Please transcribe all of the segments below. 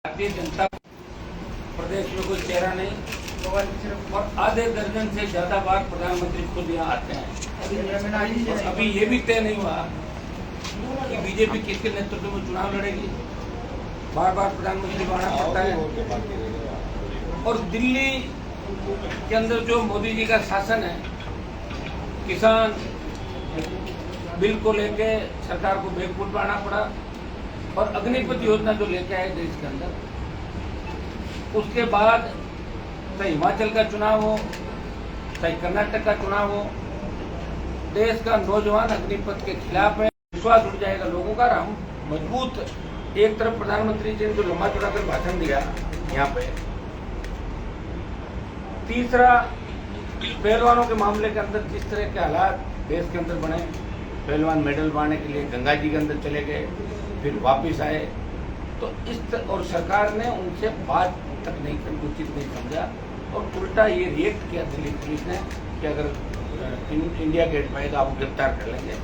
भारतीय जनता प्रदेश में कोई चेहरा नहीं और आधे दर्जन से ज्यादा बार प्रधानमंत्री खुद यहाँ आते हैं। और अभी ये भी तय नहीं हुआ कि बीजेपी किसके नेतृत्व में चुनाव लड़ेगी। बार बार प्रधानमंत्री को आना पड़ता है। और दिल्ली के अंदर जो मोदी जी का शासन है, किसान बिल को लेके सरकार को बेवकूफ बनाना पड़ा। और अग्निपथ योजना जो लेके आए देश के अंदर, उसके बाद चाहे हिमाचल का चुनाव हो, चाहे कर्नाटक का चुनाव हो, देश का नौजवान अग्निपथ के खिलाफ है। विश्वास उठ जाएगा लोगों का। हम मजबूत, एक तरफ प्रधानमंत्री जी ने जो लंबा चौड़ा कर भाषण दिया यहाँ पे, तीसरा पहलवानों के मामले के अंदर जिस तरह के हालात देश के अंदर बने, पहलवान मेडल पाने के लिए गंगा जी के अंदर चले गए, फिर वापस आए, तो और सरकार ने उनसे बात तक नहीं की, उचित नहीं समझा और उल्टा ये रिएक्ट किया दिल्ली पुलिस ने कि अगर इंडिया गेट पाएगा आपको गिरफ्तार कर लेंगे।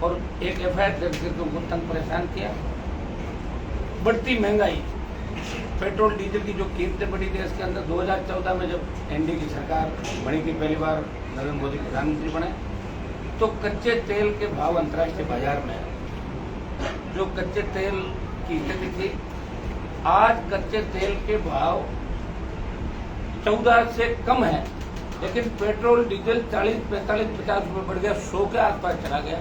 और एक एफआईआर दर्ज करके उनको तंग परेशान किया। बढ़ती महंगाई, पेट्रोल डीजल की जो कीमतें बढ़ी देश के अंदर, 2014 में जब एनडीए की सरकार बनी थी, पहली बार नरेंद्र मोदी प्रधानमंत्री बने, तो कच्चे तेल के भाव अंतर्राष्ट्रीय बाजार में, जो कच्चे तेल की स्थिति थी, आज कच्चे तेल के भाव 14 से कम है, लेकिन पेट्रोल डीजल 40, 45, 50 रुपये बढ़ गया, 100 के आसपास चला गया।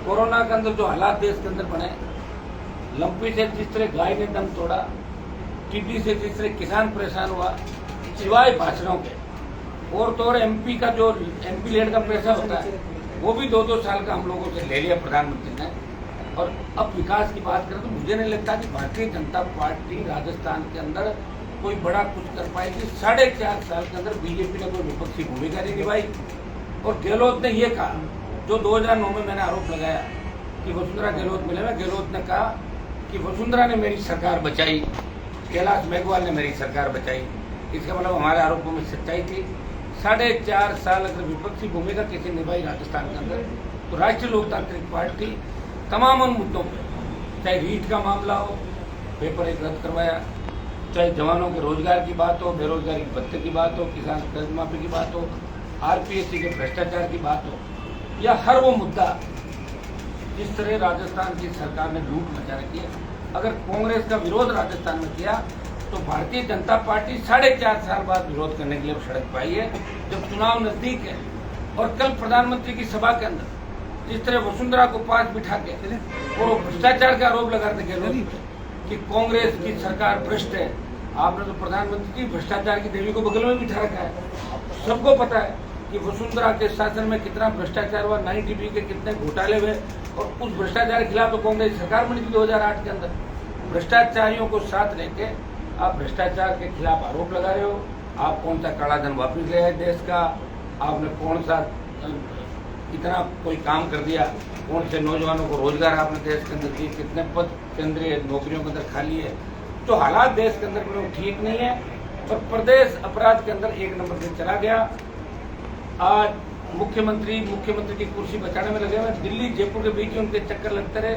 कोरोना के अंदर जो हालात देश के अंदर बने, लंपी से जिस तरह गाय ने दम तोड़ा, टीबी से जिस तरह किसान परेशान हुआ, सिवाय भाषणों के, और तो और एमपी का जो एमपी लेड का पैसा होता है वो भी 2-2 साल का हम लोगों से ले लिया प्रधानमंत्री ने। और अब विकास की बात करें तो मुझे नहीं लगता कि भारतीय जनता पार्टी राजस्थान के अंदर कोई बड़ा कुछ कर पाएगी। 4.5 साल के अंदर बीजेपी ने कोई विपक्षी भूमिका नहीं निभाई। और गहलोत ने ये कहा, जो 2009 में मैंने आरोप लगाया कि वसुंधरा गहलोत मिले में, गहलोत ने कहा कि वसुंधरा ने मेरी सरकार बचाई, कैलाश मेघवाल ने मेरी सरकार बचाई। इसका मतलब हमारे आरोपों में सच्चाई थी। 4.5 साल अगर विपक्षी भूमिका किसी निभाई राजस्थान के अंदर, तो राष्ट्रीय लोकतांत्रिक पार्टी तमाम उन मुद्दों पर, चाहे रीट का मामला हो, पेपर एक रद्द करवाया, चाहे जवानों के रोजगार की बात हो, बेरोजगारी के भत्ते की बात हो, किसान कर्ज माफी की बात हो, आरपीएससी के भ्रष्टाचार की बात हो, या हर वो मुद्दा जिस तरह राजस्थान की सरकार ने लूट मचा रखी है, अगर कांग्रेस का विरोध राजस्थान में किया तो भारतीय जनता पार्टी 4.5 साल बाद विरोध करने के लिए सड़क पाई है, जब चुनाव नजदीक है। और कल प्रधानमंत्री की सभा के अंदर जिस तरह वसुंधरा को पास बिठा के वो भ्रष्टाचार का आरोप लगा रहे कि कांग्रेस की सरकार भ्रष्ट है। आपने तो प्रधानमंत्री की भ्रष्टाचार की देवी को बगल में बिठा रखा है। सबको पता है कि वसुंधरा के शासन में कितना भ्रष्टाचार हुआ, 9 टीवी के कितने घोटाले हुए, और उस भ्रष्टाचार के खिलाफ तो कांग्रेस सरकार बनी थी 2008 के अंदर। भ्रष्टाचारियों को साथ लेके आप भ्रष्टाचार के खिलाफ आरोप लगा रहे हो। आप कौन सा काला धन वापिस ले आए देश का, आपने कौन सा इतना कोई काम कर दिया, कौन से नौजवानों को रोजगार आपने देश के अंदर दिए, कितने पद केंद्रीय नौकरियों के अंदर खाली है। तो हालात देश के अंदर बिल्कुल ठीक नहीं है और प्रदेश अपराध के अंदर 1 नंबर से चला गया। आज मुख्यमंत्री की कुर्सी बचाने में लगे हुए, दिल्ली जयपुर के बीच में उनके चक्कर लगते रहे।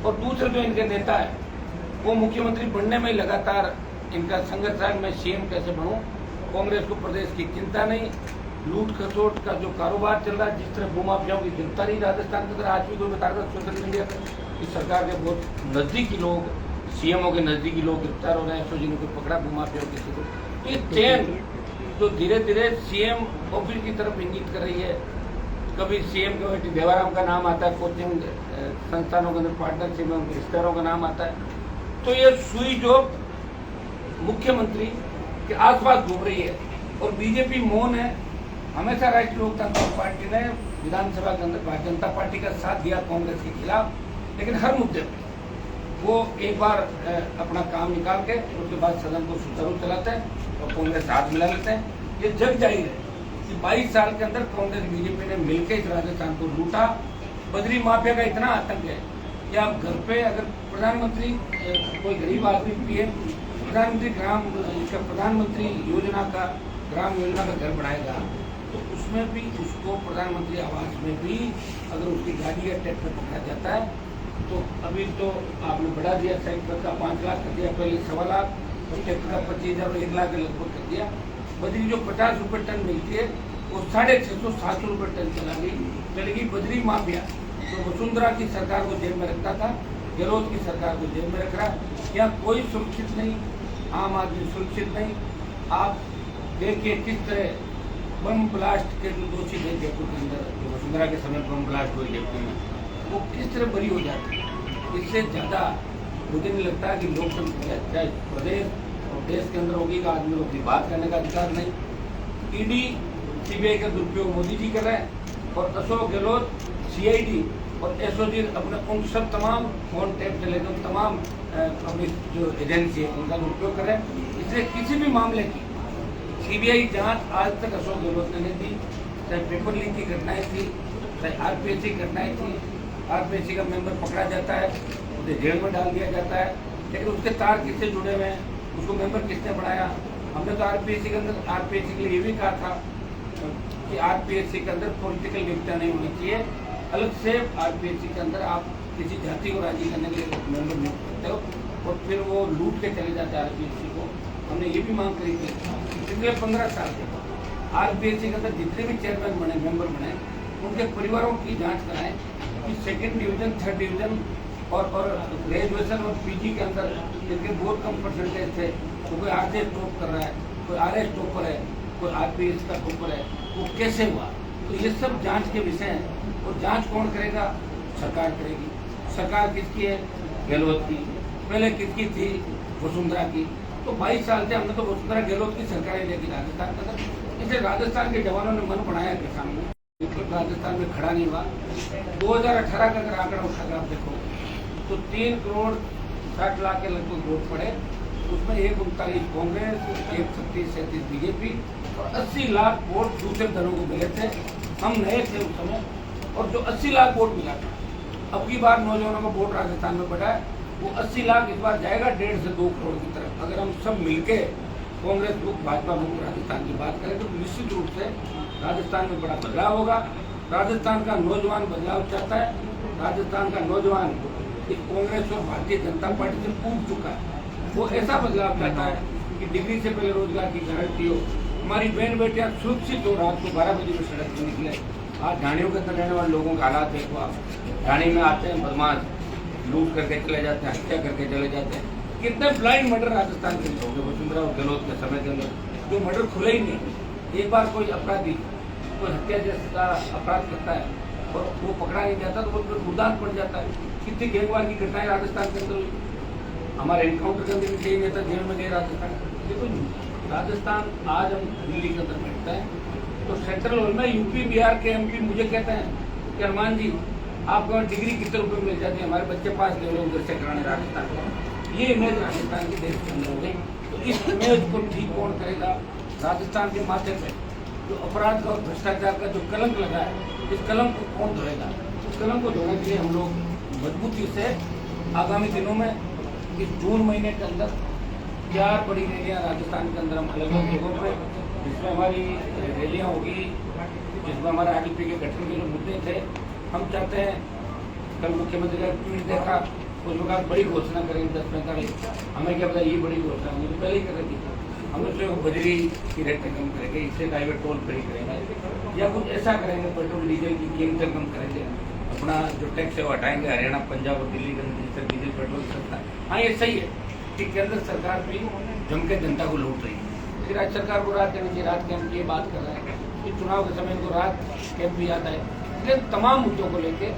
और दूसरे जो इनके नेता है वो मुख्यमंत्री बनने में ही लगातार इनका संघर्ष है, मैं सीएम कैसे बनूं। कांग्रेस को प्रदेश की चिंता नहीं, लूट खसोट का जो कारोबार चल रहा है, जिस तरह भूमाफियाओं की गिरफ्तारी राजस्थान के अंदर आज भी कोई बता रहा है सोशल मीडिया पर, इस सरकार के बहुत नजदीकी लोग, सीएमओ के नजदीकी लोग गिरफ्तार हो रहे हैं, एसओजी ने कोई पकड़ा भूमाफियाओं किसी को। तो ये चेन जो धीरे धीरे सीएम ऑफिस की तरफ इंगित कर रही है, कभी सीएम के बेटी देवाराम का नाम आता है, कोचिंग संस्थानों के अंदर पार्टनरशिप में उनके रिश्तेदारों का नाम आता है, तो ये सुई जो मुख्यमंत्री के आसपास घूम रही है। और बीजेपी मौन है। हमेशा राष्ट्रीय लोकतांत्रिक पार्टी ने विधानसभा के अंदर भारतीय जनता पार्टी का साथ दिया कांग्रेस के खिलाफ, लेकिन हर मुद्दे पर वो एक बार अपना काम निकाल के उसके बाद सदन को सुचारू चलाते हैं और कांग्रेस हाथ मिला लेते हैं। ये जग जाहिर है कि 22 साल के अंदर कांग्रेस बीजेपी ने मिलकर इस राजस्थान को लूटा। बद्री माफिया का इतना आतंक है कि आप घर पे अगर प्रधानमंत्री कोई गरीब आदमी पीएम प्रधानमंत्री योजना का ग्राम योजना का घर बनाएगा, तो उसमें भी उसको प्रधानमंत्री आवास में भी अगर उसकी गाड़ी या ट्रैक्टर पकड़ा जाता है तो अभी तो आपने बढ़ा दिया, साइकिल का 5 लाख कर दिया, पहले 1.25 लाख, ट्रैक्टर का 25,000 और 1 लाख के लगभग कर दिया। बजरी जो 50 रुपये टन मिलती है वो 650-700 रुपये टन चलेगी बजरी माफिया। तो वसुंधरा की सरकार को जेब में रखता था, गहलोत की सरकार को जेब में रख रहा। यहाँ कोई सुरक्षित नहीं, आम आदमी सुरक्षित नहीं। आप देखिए किस तरह बम ब्लास्ट के जो दोषी थे जयपुर के अंदर, जो वसुंधरा के समय बम ब्लास्ट हुए जयपुर में, वो किस तरह बरी हो जाते हैं। इससे ज़्यादा मुझे नहीं लगता कि लोकतंत्र चाहे प्रदेश और देश के अंदर होगी का आदमी को अपनी बात करने का अधिकार नहीं। ईडी सीबीआई का दुरुपयोग मोदी जी कर रहे हैं और अशोक गहलोत सीआईडी और एसओजी अपने उन सब तमाम फोन टैप चले गए, तमाम अपनी जो एजेंसी है उनका दुरुपयोग कर रहे हैं। इसलिए किसी भी मामले की सीबीआई जांच आज तक अशोक गहलोत ने नहीं दी। चाहे पेपर लीक की घटनाएं थी, चाहे आरपीएससी घटनाएं थी, आरपीएससी का मेंबर पकड़ा जाता है, उसे जेल में डाल दिया जाता है, लेकिन उसके तार किससे जुड़े हुए हैं, उसको मेंबर किसने बनाया। हमने तो आरपीएससी के अंदर आरपीएससी के लिए ये भी कहा था कि आरपीएससी के अंदर पॉलिटिकल व्यक्तियाँ नहीं होनी चाहिए, अलग से आरपीएससी के अंदर आप किसी जाति को राजी करने के लिए मेंबर नियुक्त करते हो और फिर वो लूट के चले जाते हैं आरपीएससी को। हमने ये भी मांग करी थी पिछले 15 साल के आरपीएससी के अंदर जितने भी चेयरमैन बने, मेंबर बने, उनके परिवारों की जांच कराएं कि 2nd डिवीजन, 3rd डिवीजन और ग्रेजुएशन और पीजी के अंदर जिनके बहुत कम परसेंटेज थे, तो कोई आरजेएस टॉप कर रहा है, कोई आरएस टॉपर है, कोई आरपीएस का टॉपर है, वो कैसे हुआ। तो ये सब जांच के विषय हैं और जांच कौन करेगा? सरकार करेगी। सरकार किसकी है? गहलोत की। पहले किसकी थी? वसुंधरा की। तो 22 साल से हमने तो वसुंधरा गहलोत की सरकारें लेगी राजस्थान के अंदर। इसे राजस्थान के जवानों ने मन बनाया किसान में, लेकिन राजस्थान में खड़ा नहीं हुआ। 2018 का अगर आंकड़ा उठाकर आप देखो तो 3 करोड़ 60 लाख के लगभग वोट पड़े, उसमें 139 कांग्रेस, 136-37 बीजेपी और 80 लाख वोट दूसरे दलों को मिले थे। हम नए थे उस समय और जो 80 लाख वोट मिला था, अब की बार नौजवानों का वोट राजस्थान में बढ़ा है, वो 80 लाख इस बार जाएगा 1.5 से 2 करोड़ की तरफ। अगर हम सब मिलके कांग्रेस मुक्त, भाजपा मुक्त राजस्थान की बात करें तो निश्चित रूप से राजस्थान में बड़ा बदलाव होगा। राजस्थान का नौजवान बदलाव चाहता है। राजस्थान का नौजवान इस कांग्रेस और भारतीय जनता पार्टी से ऊब चुका है। वो ऐसा बदलाव चाहता है कि डिग्री से पहले रोजगार की गारंटी हो, हमारी बहन बेटियां सुरक्षित हो, रात को 12 बजे में सड़क पर निकले। आज ढाणियों के अंदर रहने वाले लोगों का हालात देखो आप। ढाणी में आते हैं बदमाश, लूट करके चले जाते हैं, हत्या करके चले जाते हैं। कितने ब्लाइंड मर्डर राजस्थान के लोग हैं वसुंधरा और गहलोत के समय के अंदर, जो मर्डर खुले ही नहीं। एक बार कोई अपराधी कोई हत्या जैसा अपराध करता है और वो पकड़ा नहीं जाता तो वो फिर मुर्दान पड़ जाता है। कितनी गैंगवार की घटनाएं राजस्थान के अंदर हुई। हमारे एनकाउंटर के अंदर भी कई नेता जेल में गए राजस्थान। देखो राजस्थान, आज हम दिल्ली के अंदर बैठते हैं तो सेंट्रल हॉल में यूपी बिहार के एमपी मुझे कहते हैं कि हनुमान जी आपको डिग्री कितने रुपए मिल जाती है, हमारे बच्चे पास ले लो उधर से कराने राजस्थान को। ये इमेज राजस्थान की देश के अंदर हो गई। तो इस इमेज को ठीक कौन करेगा? राजस्थान के माध्यम से जो अपराध का और भ्रष्टाचार का जो कलंक लगा है, इस कलंक को कौन धोएगा? उस कलंक को धोने के लिए हम लोग मजबूती से आगामी दिनों में इस जून महीने के अंदर 4 बड़ी रैलियाँ राजस्थान के अंदर हम अलग अलग जगहों पर, जिसमें हमारी रैलियाँ होगी, जिसमें हमारे आईपी के गठन के जो मुद्दे थे, हम चाहते हैं। कल मुख्यमंत्री का ट्वीट देखा, उस वक्त बड़ी घोषणा करेंगे 10-45। हमें क्या पता ये बड़ी घोषणा मुझे पहले ही कर रही थी। हम उसमें बजरी की रेटें कम करेंगे, इससे प्राइवेट टोल फ्री करेंगे या कुछ ऐसा करेंगे, पेट्रोल डीजल की कीमतें कम करेंगे, अपना जो टैक्स है वो हटाएंगे। हरियाणा, पंजाब और दिल्ली के अंदर जिस तरह डीजल पेट्रोल सस्ता है, हाँ ये सही है कि केंद्र सरकार भी जम के जनता को लूट रही है। फिर राज्य सरकार को रात करनी चाहिए। रात कैंप की बात कर रहे हैं कि चुनाव के समय को रात कैंप भी आता है। इसलिए तमाम मुद्दों को लेके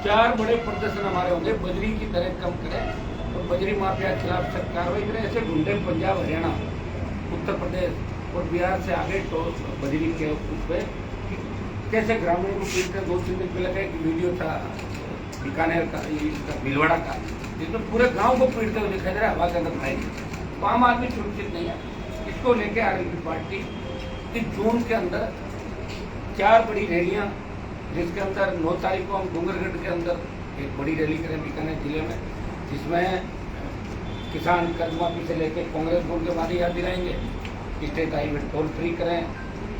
4 बड़े प्रदर्शन हमारे होंगे। बजरी की दरें कम करें और बजरी माफिया के खिलाफ सख्त कार्रवाई करें। ऐसे ढूंढे पंजाब, हरियाणा, उत्तर प्रदेश और बिहार से आगे तो बजरी के उस पर कैसे ग्रामीण को पीट कर 2-3 दिन पहले का एक वीडियो था बीकानेर का, भीलवाड़ा का, जिसमें पूरे गांव को पीटते हुए दिखाई दे रहा है, हवा के अंदर खाएंगे। तो आम आदमी सुरक्षित नहीं है। इसको लेके आरएलपी पार्टी इस जून के अंदर 4 बड़ी रैलियां, जिसके अंदर 9 तारीख को हम डूंगरगढ़ के अंदर एक बड़ी रैली करें बीकानेर जिले में, जिसमें किसान कर्ज माफी से लेकर कांग्रेस को उनके वादे याद दिलाएंगे, स्टेट हाईवे टोल फ्री करें,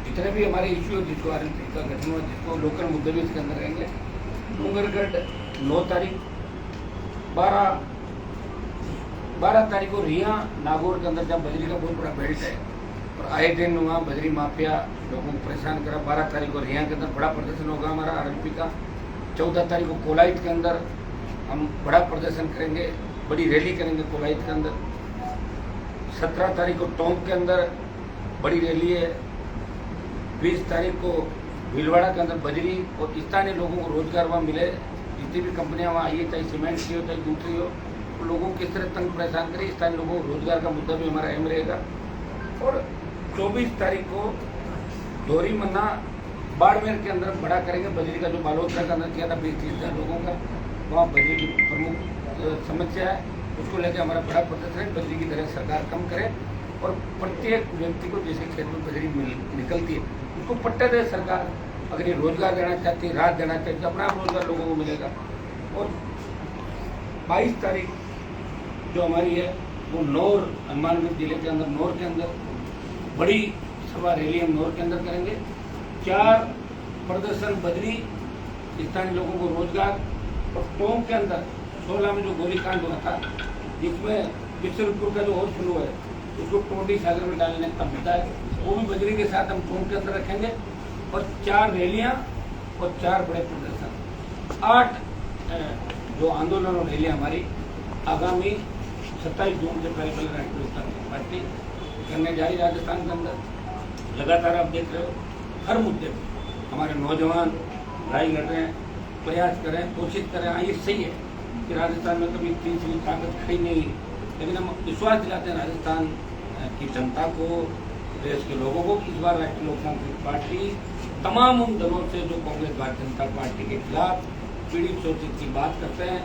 जितने भी हमारे इश्यू जिसको आरएलपी का गठन हुआ, जिसको लोकल मुद्दे भी इसके अंदर रहेंगे। डूंगरगढ़ 9 तारीख, 12 तारीख को रिया नागौर के अंदर जब बजरी का बहुत बड़ा बेल्ट है और आए दिन वहाँ बजरी माफिया लोगों को परेशान करा। 12 तारीख को रिया के अंदर बड़ा प्रदर्शन होगा हमारा आरएलपी का। 14 तारीख को कोलाइट के अंदर हम बड़ा प्रदर्शन करेंगे, बड़ी रैली करेंगे कोलाइट के अंदर। 17 तारीख को टोंक के अंदर बड़ी रैली है। 20 तारीख को भीलवाड़ा के अंदर बजरी और स्थानीय लोगों को रोजगार वहाँ मिले। जितनी भी कंपनियां वहाँ आई है, चाहे सीमेंट की हो चाहे दूसरी हो, तो लोगों को किस तरह तंग परेशान करे, स्थानीय लोगों को रोजगार का मुद्दा भी हमारा अहम रहेगा। और 24 तारीख को दोरी मन्ना बाड़मेर के अंदर बड़ा करेंगे। बजरी का जो बालोतरा के अंदर किया था 20-30 हज़ार लोगों का, वहाँ बजरी की प्रमुख समस्या है, उसको लेकर हमारा बड़ा प्रदर्शन है। बजरी की दरें सरकार कम करे और प्रत्येक व्यक्ति को जैसे खेत में बजरी निकलती है उसको पट्टे दे सरकार। अगर ये रोजगार देना चाहती है, राहत देना चाहती है, अपना रोजगार लोगों को मिलेगा। और 22 तारीख जो हमारी है वो नौर, हनुमानगढ़ जिले के अंदर नौर के अंदर बड़ी सभा रैली हम नौर के अंदर करेंगे। 4 प्रदर्शन बजरी, स्थानीय लोगों को रोजगार। और टोंक के अंदर 16 में जो गोलीकांड हुआ था, जिसमें बिशरपुर का जो हॉस्पिटल है उसको टोटी सागर में डालने का मुद्दा है, वो भी बजरी के साथ हम टोंक के अंदर रखेंगे। और 4 रैलियां और 4 बड़े प्रदर्शन, 8 जो आंदोलन और रैलियां हमारी आगामी 27 जून से पहले राष्ट्रीय लोक तांत्रिक पार्टी करने जा रही। राजस्थान के अंदर लगातार आप देख रहे हो हर मुद्दे पर हमारे नौजवान लड़ाई लड़ रहे हैं, प्रयास करें, कोशिश करें। हाँ, ये सही है कि राजस्थान में कभी तीसरी ताकत खड़ी नहीं, लेकिन हम विश्वास दिलाते हैं राजस्थान की जनता को, देश के लोगों को। इस बार राष्ट्रीय लोकतांत्रिक पार्टी तमाम उन दलों से जो कांग्रेस भारतीय जनता पार्टी के खिलाफ पीड़ित शोषित की बात करते हैं,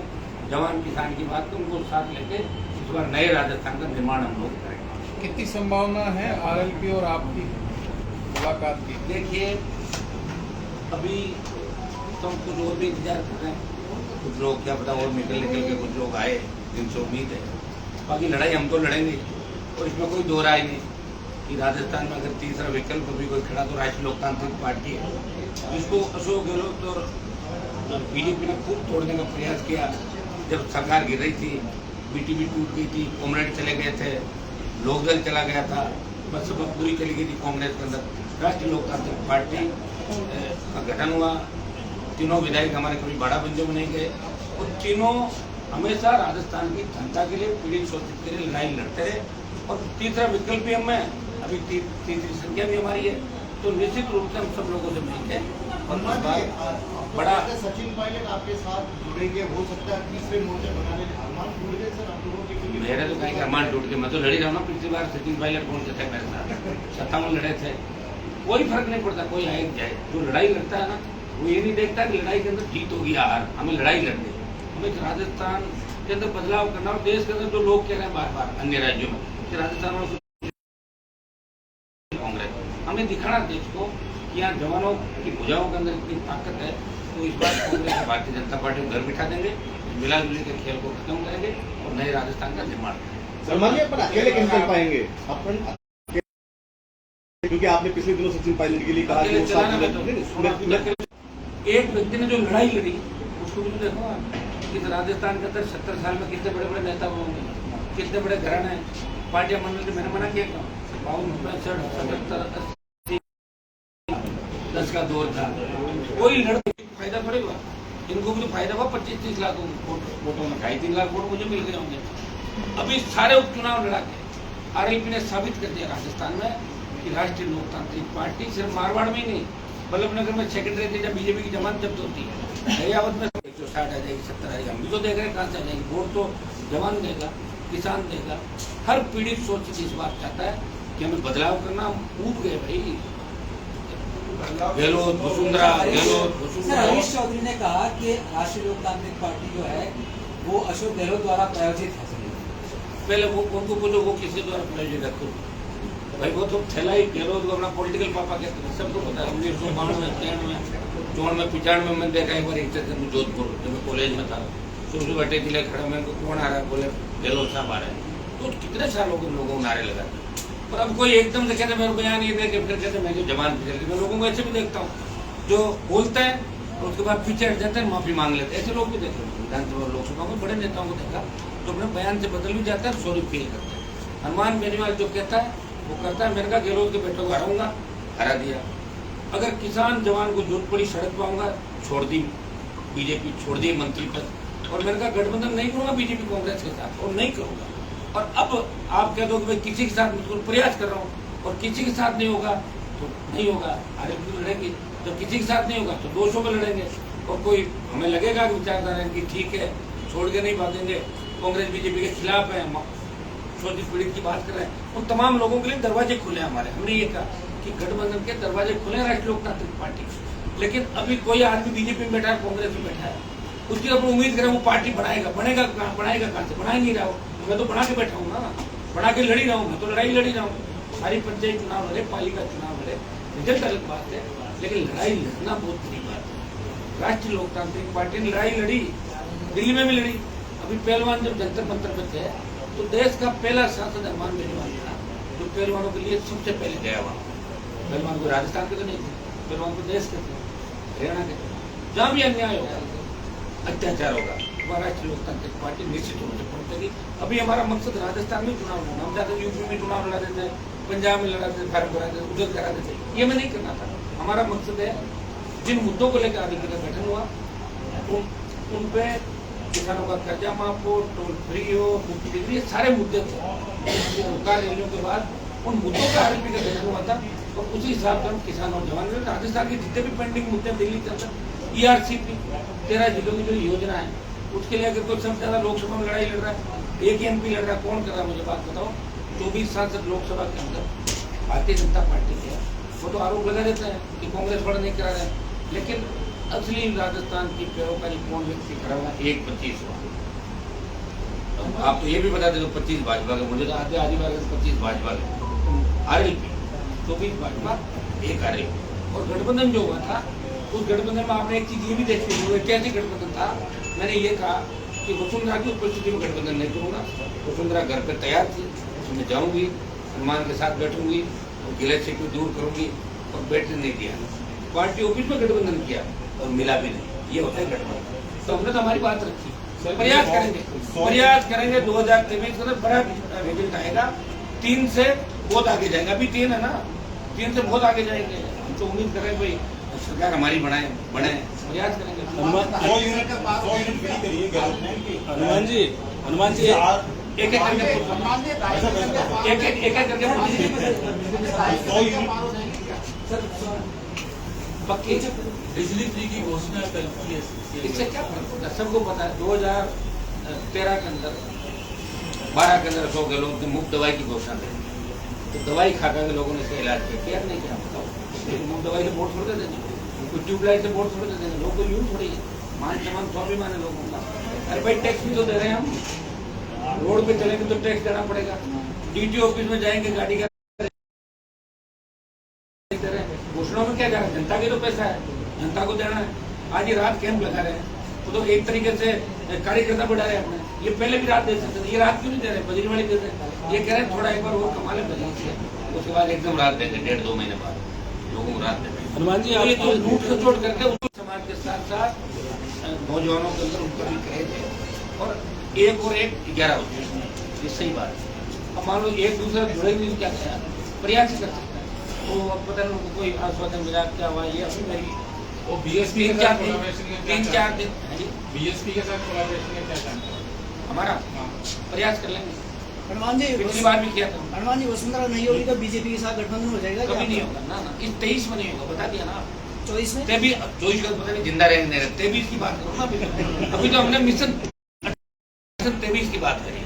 जवान किसान की बात को उनको साथ लेके इस बार नए राजस्थान का निर्माण हम लोग करेंगे। कितनी संभावना है आरएलपी और आपकी मुलाकात की? देखिए, अभी तो हम कुछ और भी इंतजार कर रहे हैं। कुछ लोग क्या पता और निकल के कुछ लोग आए जिनसे उम्मीद है। बाकी लड़ाई हम तो लड़ेंगे और इसमें कोई दो राय नहीं कि राजस्थान में अगर तीसरा विकल्प भी कोई खड़ा तो राष्ट्रीय लोकतांत्रिक पार्टी है, जिसको अशोक गहलोत और बीजेपी ने खूब तोड़ने का प्रयास किया। जब सरकार गिर रही थी, बीटीपी टूट गई थी, कॉमरेड चले गए थे, लोकदल चला गया था, बसपा पूरी चली गई थी कांग्रेस के अंदर। राष्ट्रीय लोकतांत्रिक पार्टी का गठन हुआ। तीनों विधायक हमारे कभी बड़ा बंजो में नहीं गए और तीनों हमेशा राजस्थान की जनता के लिए, पीड़ित शोषित के लिए लड़ाई लड़ते रहे। और तीसरा विकल्प भी हमें अभी तीसरी संख्या भी हमारी है, तो निश्चित रूप से हम सब लोगों से मिलते हैं। और बड़ा सचिन पायलट आपके साथ जुड़ेंगे, हो सकता है तीसरे मोर्चे बनाने के अरमान टूट गए सर आप लोगों के? मेरे तो कहीं अरमान टूट गए, मैं तो लड़ी रहा हूँ ना। पिछली बार सचिन पायलट कौन से थे मेरे साथ, 57 लड़े थे। कोई फर्क नहीं पड़ता, कोई आए जाए, जो लड़ाई लड़ता है ना वो ये नहीं देखता कि लड़ाई के अंदर जीत होगी हार। हमें लड़ाई लड़नी है, हमें राजस्थान के अंदर बदलाव करना। और देश के अंदर जो लोग कह रहे हैं बार बार अन्य राज्यों में कि राजस्थान में कांग्रेस, हमें दिखाना देश को कि यहाँ जवानों की भुजाओं के अंदर इतनी ताकत है। तो इस बार कांग्रेस भारतीय जनता पार्टी को घर बिठा देंगे, मिला जुली के खेल को खत्म करेंगे और नए राजस्थान का निर्माण करेंगे। सलमान जी, अपन अकेले कैसे चल पाएंगे अपन? क्योंकि आपने पिछले दिनों सचिन पायलट के लिए कहा कि एक व्यक्ति ने जो लड़ाई लड़ी उसको भी तो देखो। इस राजस्थान के अंदर 70 साल में कितने बड़े बड़े नेता होंगे, कितने बड़े घराने हैं, पार्टियां मंडल के। मैंने मना किया 52, 65, 77, 80, 10 का दौर था। कोई लड़के फायदा पड़ेगा, इनको भी तो फायदा हुआ। 25-30 लाख वोटों में 2.5-3 लाख वोट मुझे मिल गए होंगे। अभी सारे उपचुनाव लड़ा के आरएलपी ने साबित कर दिया राजस्थान में कि राष्ट्रीय लोकतांत्रिक पार्टी सिर्फ मारवाड़ में ही नहीं, बल्लभनगर में सेकेंडरी थी जब बीजेपी की जमानत जब्त होती है, दरियावत में 160 आ जाएगी, 70 आ जाएगी। हम भी तो देख रहे हैं कहाँ से आ जाएगी। वोट तो जवान देगा, किसान देगा, हर पीड़ित सोच इस बात चाहता है कि हमें बदलाव करना। हम ऊब गए भाई, गहलोत वसुंधरा, गहलोत वसुंधरा। हरीश चौधरी ने कहा कि राष्ट्रीय लोकतांत्रिक पार्टी जो है वो अशोक गहलोत द्वारा प्रायोजित है। पहले वो उनको बोलो वो किसी द्वारा प्रायोजित है भाई, वो तो थैला ही गहलोत को अपना पॉलिटिकल पापा कहते हैं, सबको पता है। 1992 में 93 में 95 में देखा एक बार जोधपुर जब मैं कॉलेज में था, सुबह बटे जिले खड़ा में कौन आ रहा है, बोले गहलोत साहब आ रहे हैं। तो कितने सालों के लोगों को नारे लगाते। और अब कोई एकदम से कहते मेरे बयान ये दे के फिर कहते मैं जो जवान फिर मैं लोगों को ऐसे भी देखता हूँ जो बोलते हैं और उसके बाद पीछे हट जाते हैं, माफी मांग लेते हैं। ऐसे लोग भी देखे विधानसभा लोकसभा में बड़े नेताओं को देखा तो अपने बयान से बदल भी जाता है, सॉरी फील करते हैं। हनुमान बेनीवाल जो कहता है वो करता है। मैंने कहा गहलोत के बेटों को हराऊंगा, हरा दिया। अगर किसान जवान को जरूरत पड़ी सड़क पाऊंगा, छोड़ दी बीजेपी, छोड़ दी मंत्री पद। और मैंने कहा गठबंधन नहीं करूंगा बीजेपी कांग्रेस के साथ, और नहीं करूंगा। और अब आप कह दो कि मैं किसी के साथ बिल्कुल प्रयास कर रहा हूँ और किसी के साथ नहीं होगा तो नहीं होगा, आरएलपी लड़ेगी। जब किसी के साथ नहीं होगा तो 200 में लड़ेंगे। और कोई हमें लगेगा कि विचारधारा है कि ठीक है छोड़ के नहीं भागेंगे, कांग्रेस बीजेपी के खिलाफ है, शोषित पीड़ित की बात कर रहे हैं, उन तमाम लोगों के लिए दरवाजे खुले हैं हमारे। हमने ये कहा कि गठबंधन के दरवाजे खुले हैं राष्ट्रीय लोकतांत्रिक पार्टी। लेकिन अभी कोई आदमी बीजेपी में बैठा है, कांग्रेस में बैठा है, उसकी अपनी उम्मीद करें वो पार्टी बनाएगा कहाँ से? बना ही नहीं रहा हो। मैं तो बना के बैठा हूँ ना, बना के लड़ी रहा हूँ, मैं तो लड़ाई लड़ी रहा हूँ। सारी पंचायत चुनाव लड़े, पालिका चुनाव लड़े, रिजल्ट अलग बात है, लेकिन लड़ाई लड़ना बहुत बड़ी बात है। राष्ट्रीय लोकतांत्रिक पार्टी ने लड़ाई लड़ी, दिल्ली में भी लड़ी। अभी पहलवान जब जंतर मंतर पे थे तो देश का पहला सांसद हनुमान बेनीवाल था, जो पहलवानों के लिए सबसे पहले गया वहाँ। पहलवान को राजस्थान के तो नहीं थे, पहलवान को देश के थे, हरियाणा के थे। जहाँ भी अन्याय होगा, अत्याचार होगा, वह राष्ट्रीय लोकतांत्रिक पार्टी निश्चित रूप से पहुंचेगी। अभी हमारा मकसद राजस्थान में चुनाव लड़ना, हम जाते यूपी में चुनाव लड़ा देते, पंजाब में लड़ा देते, फार्म करा देते, उधर करा देते, ये मैं नहीं करना था। हमारा मकसद है जिन मुद्दों को लेकर आगे का गठन हुआ उन पे किसानों का कर्जा माफ हो, टोल फ्री हो, मुफ्त बिजली, सारे मुद्दे थे। रोजगार रैलियों के बाद उन मुद्दों का आरएलपी का गठन हुआ था और उसी हिसाब से हम किसानों और जवान राजस्थान के जितने भी पेंडिंग मुद्दे दिल्ली के अंदर ERCP 13 जिलों की जो योजना है उसके लिए अगर कोई सबसे ज्यादा लोकसभा में लड़ाई लड़ रहा है, एक ही MP लड़ रहा है, कौन कर रहा है मुझे बात बताओ। 24 सांसद लोकसभा के अंदर भारतीय जनता पार्टी के, वो तो आरोप लगा देते हैं कि कांग्रेस बड़ा नहीं करा रहे हैं, लेकिन असली राजस्थान की पैरोकारी कौन व्यक्ति खड़ा हुआ? 1-25 हुआ। आप तो ये भी बता दे 25 भाजपा के, मुझे तो आधी बार 25 भाजपा के, आरएलपी 24 भाजपा, 1 आरएलपी। और गठबंधन जो हुआ था उस गठबंधन में आपने एक चीज ये भी देखी, वो ऐतिहासिक गठबंधन था। मैंने ये कहा कि वसुंधरा की उपस्थिति में गठबंधन नहीं करूंगा। वसुंधरा घर पे तैयार थी, उसमें जाऊंगी, हनुमान के साथ बैठूंगी और गिले से को दूर करूंगी, और बैठने नहीं दिया। पार्टी ऑफिस में गठबंधन किया और मिला भी नहीं। ये होता है गठबंधन। तो हमने तो हमारी बात रखी, प्रयास करेंगे 2023 का बड़ा रिजल्ट आएगा। 3 से बहुत आगे जाएंगे। अभी 3 है ना, 3 से बहुत आगे जाएंगे। हम तो उम्मीद करें भाई सरकार हमारी बने, प्रयास करेंगे। हनुमान जी एक करके पक्की बिजली फ्री की घोषणा कल की है। इससे क्या फर्क होता है? सबको पता है 2013 के अंदर 12 के अंदर 100 लोगों ने मुफ्त दवाई की घोषणा की, तो दवाई खाकर के लोगों ने इसका इलाज किया नहीं किया? बताओ। मुफ्त दवाई से बोर्ड छोड़ देते हैं, कोई ट्यूबलाइट से बोर्ड छोड़ देते हैं, लोग को यूज थोड़ी है, मान सम्मान स्वाभिमान है लोगों का। अरे भाई टैक्स भी तो दे रहे हैं हम, रोड पे चलेंगे तो टैक्स देना पड़ेगा। DTO ऑफिस में जाएंगे गाड़ी का घोषणाओं में क्या जा रहा है? जनता के तो पैसा है, जनता को देना है। आज ये रात कैंप लगा रहे हैं तो एक तरीके से कार्यकर्ता बढ़ा रहे हैं अपने। ये पहले भी रात दे सकते थे, ये रात क्यों नहीं दे रहे? बजरी वाली दे रहे हैं। ये कह रहे हैं थोड़ा एक बार वो कमा ले बजरी से, उसके बाद एकदम रात देंगे, 1.5-2 महीने बाद लोगों को रात देंगे। हनुमान जी ये तो लूट खसोट करके उनको समाज के साथ साथ नौजवानों के अंदर उनको भी कहे थे, और 1 और 1 11 होते हैं। ये सही बात है। अब मान लो एक दूसरे जुड़े नहीं, क्या कहा प्रयास ही कर सकते हैं। तो अब पता नहीं उनको कोई आश्वासन मिला क्या हुआ? ये अभी मेरी वो BSP के 3-4 दिन BSP के साथ कोलैबोरेशन में क्या चाहते हैं? हमारा प्रयास कर लेंगे। हनुमान जी पिछली बार भी किया था। हनुमान जी वसुंधरा नहीं होगी तो बीजेपी के साथ गठबंधन हो जाएगा? कभी नहीं होगा ना, इस 23 में नहीं होगा, बता दिया ना। 24 में 24 का पता नहीं जिंदा रहेंगे नहीं, 23 की बात करो ना। अभी तो हमने मिशन 23 की बात करी।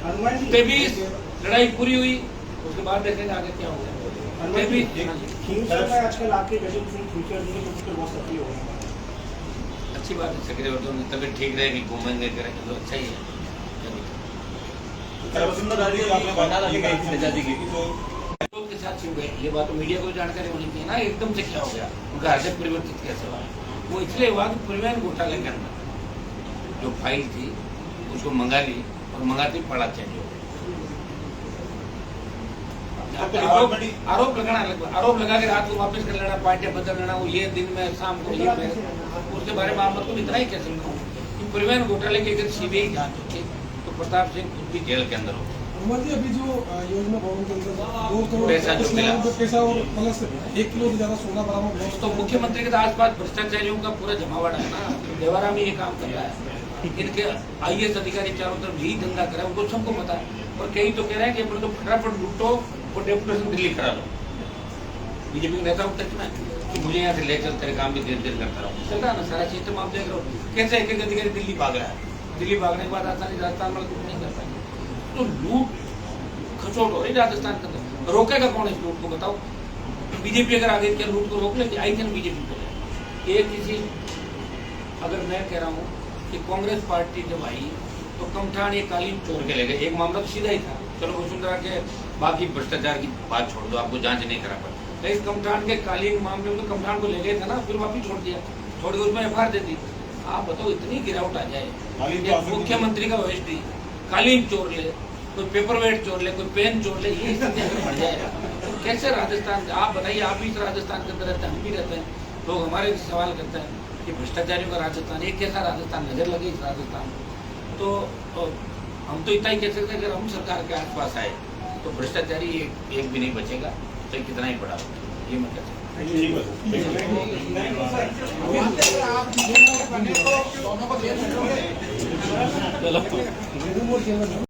23 लड़ाई पूरी हुई, उसके बाद देखेंगे आगे क्या होगा। 23 आजकल आपके बहुत सक्रिय हो गए। अच्छी बात है, सेक्रेटरी ने तबीयत ठीक रहेगी, घूमेंगे करेंगे तो अच्छा ही है। के साथ छिप गए, ये बात तो मीडिया को जानकारी होनी चाहिए ना। एकदम से क्या हो गया, उनका आदत परिवर्तित कैसे हुआ? वो इसलिए हुआ कि परिवहन घोटाले के अंदर जो फाइल थी उसको मंगा ली और मंगाते पड़ा चेंज हो गया। आरोप लगाना, आरोप लगा के रात को वापस कर लेना, पार्टियां बदल लेना, वो ये दिन में शाम को ये उसके बारे में आप मतलब इतना ही कह सकता हूँ कि परिवहन घोटाले की अगर सीबीआई जांच होती तो प्रताप सिंह खुद भी जेल के अंदर होते। अनुमान जी, अभी जो योजना भवन के अंदर 2 करोड़ पैसा जो मिला। पैसा और प्लस 1 किलो से ज्यादा सोना बरामद हुआ। तो मुख्यमंत्री के आसपास भ्रष्टाचारियों का पूरा जमावड़ा है ना, देवारा में ये काम कर रहा है। इनके IAS अधिकारी चारों तरफ यही धंधा कर रहे हैं, उनको सबको पता है। और कई तो कह रहे हैं कि अपने तो फटाफट लूटो और डेपुटेशन दिल्ली करा लो। बीजेपी के नेता टच में कि मुझे यहाँ से ले चल, तेरे काम भी देर देर करता रहो, चल रहा है ना सारा सिस्टम। आप देख रहे हो कैसे एक एक अधिकारी दिल्ली भाग रहा है। दिल्ली भागने के बाद आसानी राजस्थान में कुछ नहीं कर पाएंगे। तो लूट खचोट हो रही राजस्थान के अंदर, रोकेगा कौन इस लूट को बताओ? बीजेपी अगर आगे क्या लूट को रोक लेगी? आई थिंक बीजेपी को एक किसी, अगर मैं कह रहा हूँ कि कांग्रेस पार्टी जब आई तो कमठान ये कालीन चोर के ले गए। एक मामला तो सीधा ही था, चलो वसुंधरा के बाकी भ्रष्टाचार की बात छोड़ दो, आपको जांच नहीं करा पाए, लेकिन कमठान के कालीन मामले में तो कमठान को ले गए थे ना, फिर वापिस छोड़ दिया, छोड़ के उसमें FIR दे दी। आप बताओ इतनी गिरावट आ जाए, मुख्यमंत्री का भविष्य कालीन चोर ले, कोई पेपर वेट चोर ले, कोई पेन चोर ले, ये स्थिति आगे बढ़ जाएगा। तो कैसे राजस्थान, आप बताइए, आप भी राजस्थान के अंदर रहते हैं, हम भी रहते हैं, लोग हमारे सवाल करते हैं कि भ्रष्टाचारियों का राजस्थान, एक कैसा राजस्थान नजर लगे इस राजस्थान में? तो हम तो इतना ही कह सकते हैं, अगर हम सरकार के आसपास आए तो भ्रष्टाचारी एक भी नहीं बचेगा, चाहे कितना ही बड़ा हो, ये मैं कहता हूँ। दोनों को